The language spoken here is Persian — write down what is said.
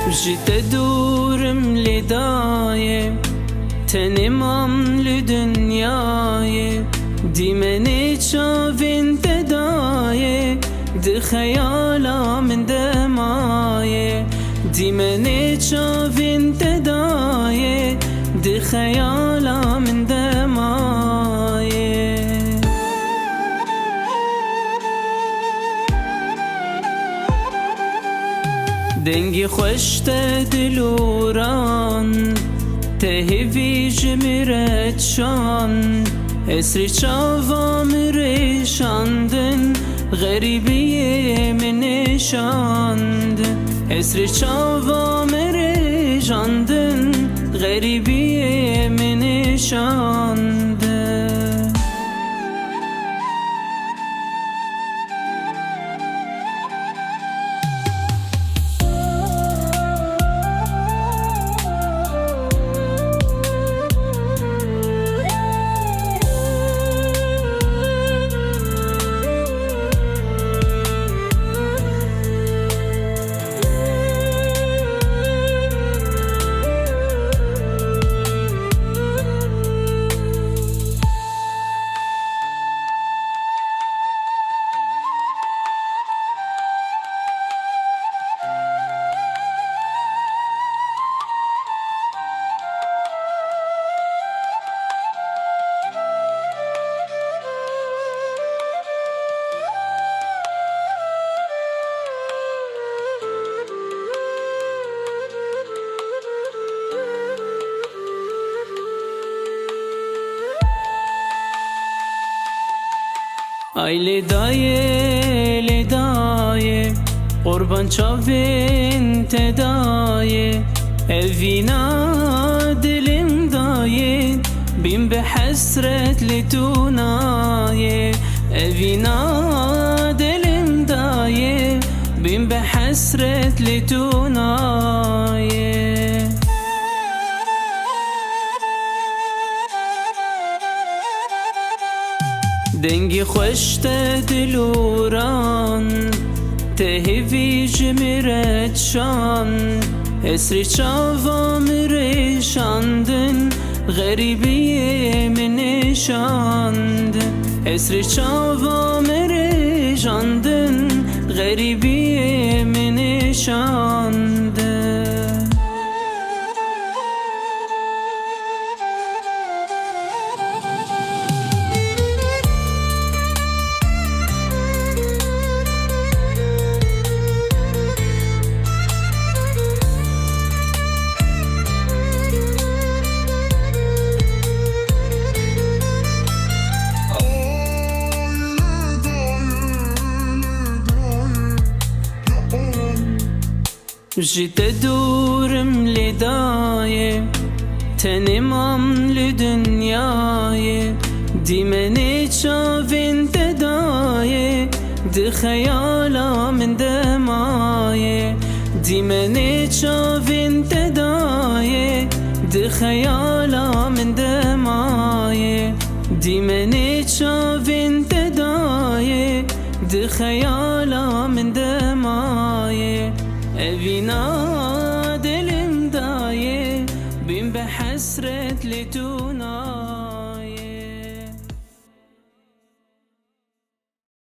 جيت دورم لداية تنمام لدنياي ديمني شافين تداية دي خيالا من دماية ديمني شافين تداية دي خيالا من دماية دنگی خوش دلوران تهوی جمرت شان اسری چاوام ریشاندن غریبی من شاند اسری چاوام ریشاندن غریبی من شاند Ay ledaye Qurban çavin tedaye Evina dilim daye Bin be hasretli tunaye Evina dilim daye Bin be hasretli tunaye دنگی خوش دلوران تهوی جمرت شان اسری چاوام ریشاندن غریبی من شاند اسری چاوام ریشاندن غریبی من شاند جيت دورم لداية تنمام لدنياي ديمني شافين تداية دي خيالا من دماية ديمني شافين تداية دي خيالا من دماية ديمني شافين تداية دي خيالا من دماية Evina dilim daye Bin be hasret li tuna